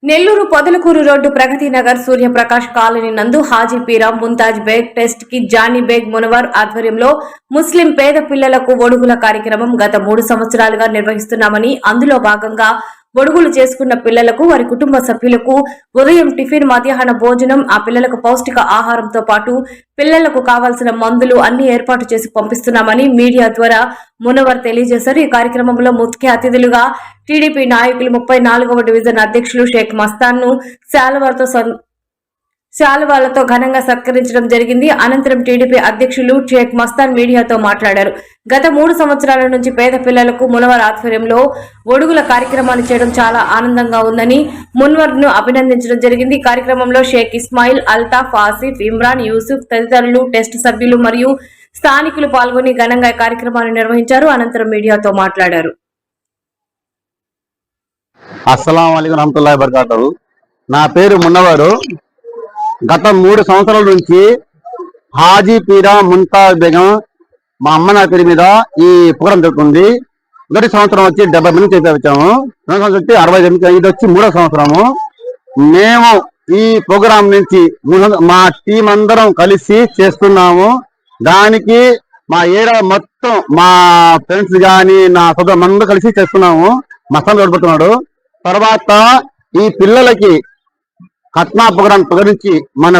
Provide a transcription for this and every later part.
Nellore Podalakuru road Pragathi Nagar Suryaprakash colony నందు Haji Peera Mumtaz Baig test కి Johnny Baig Munawar ఆధ్వర్యంలో ముస్లిం పేద పిల్లలకు ఒడుగుల కార్యక్రమం గత 3 సంవత్సరాలుగా నిర్వహిస్తున్నామని అందులో భాగంగా ఒడుగులు చేసుకున్న పిల్లలకు వారి కుటుంబ సభ్యులకు ఉదయం టిఫిన్ మధ్యాహ్న భోజనం ఆ పిల్లలకు పౌష్టిక ఆహారంతో పాటు పిల్లలకు కావాల్సిన మందులు అన్ని ఏర్పాటు చేసి పంపిస్తున్నామని మీడియా ద్వారా మునవర్ తెలియజేశారు। ఈ కార్యక్రమంలో ముఖ్య అతిథులుగా టీడీపీ నాయకులు 34వ డివిజన్ అధ్యక్షులు షేక్ మస్తాన్ ను శాలువాలతో ఘనంగా సత్కరించడం జరిగింది। అనంతరం టీడీపీ అధ్యక్షులు షేక్ మస్తాన్ మీడియాతో మాట్లాడారు। గత 3 సంవత్సరాల నుంచి పేద పిల్లలకు మునవర్ ఆధ్వర్యంలో ఒడుగుల కార్యక్రమాన్ని చేయడం చాలా ఆనందంగా ఉందని మున్వర్ ను అభినందించడం జరిగింది। కార్యక్రమంలో షేక్ ఇస్మాయిల్, అల్తాఫ్, ఆసిఫ్, ఇమ్రాన్, యూసుఫ్ తదితరులు టెస్ట్ సభ్యులు మరియు స్థానికులు పాల్గొని ఘనంగా కార్యక్రమాన్ని నిర్వహించారు। అనంతరం మీడియాతో మాట్లాడారు। అస్సలాము అలైకుం రహమతుల్లాహి బరకాతుహు। నా పేరు మున్నవరు। గత 3 సంవత్సరాల నుంచి హాజీ పీరా ముంతాజ్ బేగం మా అమ్మ నా పేరు మీద ఈ ప్రోగ్రాం జరుగుతుంది। మొదటి సంవత్సరం వచ్చి 70 మంది చేయించాము, 2వ సంవత్సరం వచ్చి 60 ఇది వచ్చి 3వ సంవత్సరము। మేము ఈ ప్రోగ్రాం నుంచి మా టీం అందరం కలిసి చేస్తున్నాము। దానికి మా ఏరియా మొత్తం మా ఫ్రెండ్స్ గాని నా సోదరు అందరూ కలిసి చేస్తున్నాము। మస్తాన్ తోడ్పడుతున్నాడు। తర్వాత ఈ పిల్లలకి కట్నా ప్రోగ్రాం గురించి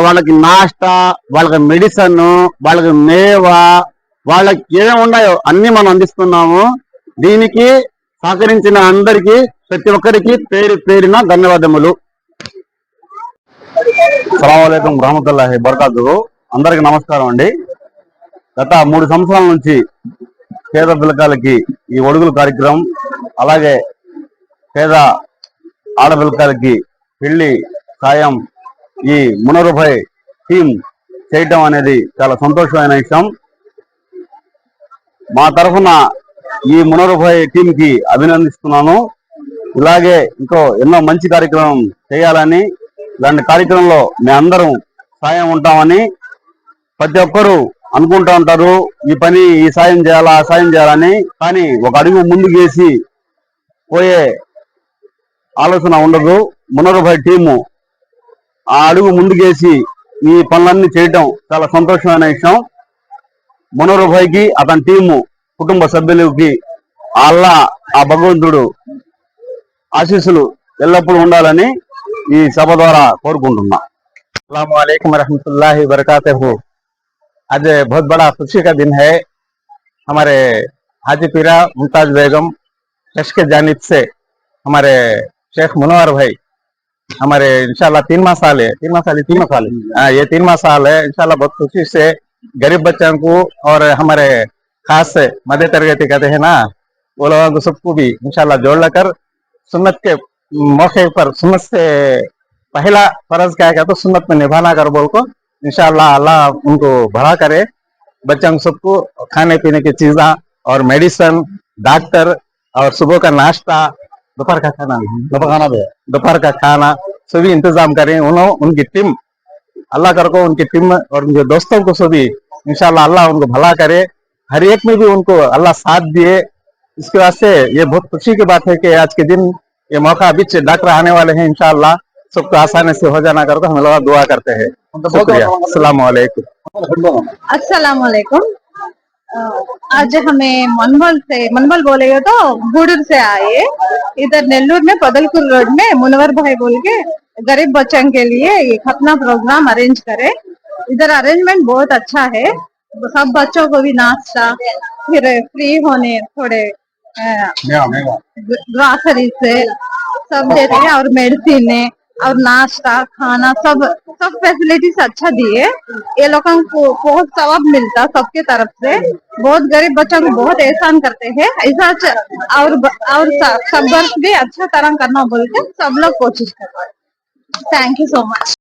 వాళ్ళకి నాష్టా, వాళ్ళకి మెడిసిన్, వాళ్ళకి మేవా, వాళ్ళకి ఏమేమి ఉన్నాయో అన్ని మనం అందిస్తున్నాము। దీనికి సహకరించిన అందరికీ ప్రతి ఒక్కరికి పేరు పేరిన ధన్యవాదములు। అస్సలాము అలైకుం రహమతుల్లాహి బరకాతుహు। అందరికి నమస్కారం అండి। గత 3 సంవత్సరాల నుంచి పేద పిల్లకాయలకి ఈ ఒడుగుల కార్యక్రమం, అలాగే పేద ఆడపిల్లకాయలకి పెళ్లి సాయం ఈ మునరుభై టీం చేయటం అనేది చాలా సంతోషమైన విషయం। మా తరఫున ఈ మునరుభై టీం కి అభినందిస్తున్నాను। ఇలాగే ఇంకో ఎన్నో మంచి కార్యక్రమం చేయాలని, దాని కార్యక్రమంలో మేమందరం సాయం ఉంటామని ప్రతి ఒక్కరూ అనుకుంటూ ఉంటారు, ఈ పని ఈ సాయం చేయాలా ఆ సాయం చేయాలని। కానీ ఒక అడుగు ముందుకేసి పోయే ఆలోచన ఉండదు। మునరుభై టీము ఆ అడుగు ముందుకేసి ఈ పనులన్నీ చేయటం చాలా సంతోషమైన విషయం। మునరుభైకి అతని టీము కుటుంబ సభ్యులకి ఆ భగవంతుడు ఆశీస్సులు ఎల్లప్పుడూ ఉండాలని ఈ సభ ద్వారా కోరుకుంటున్నా। अस्सलाम वालेकुम रहमतुल्लाहि बरकातहू। आज बहुत बड़ा खुशी का दिन है। हमारे हाजी पीरा मुमताज बेगम ट्रस्ट के जानिब से हमारे शेख मुनवर भाई हमारे इंशाल्लाह 3 साल है, 3 साल ये 3 साल है। इंशाल्लाह बहुत खुशी से गरीब बच्चों को और हमारे खास मध्य तरगति कहते हैं ना, वो लोगों को सबको भी इंशाल्लाह जोड़ लेकर सुन्नत के मौके पर सुन्नत से पहला फर्ज क्या है तो सुन्नत में निभाना कर बोल को इंशाल्लाह अल्लाह उनको बढ़ा करे। बच्चों सबको खाने पीने की चीज़ा और मेडिसिन, डॉक्टर और सुबह का नाश्ता, दोपहर का खाना सभी इंतजाम करें। उनकी टीम अल्लाह कर को उनकी टीम और उनके दोस्तों को सभी इंशाल्लाह अल्लाह उनको भला करे, हर एक में भी उनको अल्लाह साथ दिए। इसके वास्ते ये बहुत खुशी की बात है कि आज के दिन ये मौका बीच डॉक्टर आने वाले हैं। इंशाल्लाह सबको आसानी से हो जाना करके हम लोग दुआ करते हैं। शुक्रिया। अस्सलाम वालेकुम। आज हमें मनबल बोलेगा तो गूडूर से आए। इधर नेल्लूर में पदलपुर रोड में मुनवर भाई बोल के गरीब बच्चों के लिए ये खतना प्रोग्राम अरेंज करे। इधर अरेंजमेंट बहुत अच्छा है। सब बच्चों को भी नाश्ता, फिर फ्री होने थोड़े ग्रॉसरी से सब देते हैं और मेडिसिन और नाश्ता खाना सब फैसिलिटीज अच्छा दिए। ये लोगों को बहुत सवाब मिलता सबके तरफ से। बहुत गरीब बच्चों को बहुत एहसान करते हैं। ऐसा और सब वर्ष भी अच्छा तरह करना बोल के सब लोग कोशिश करते हैं। Thank you so much.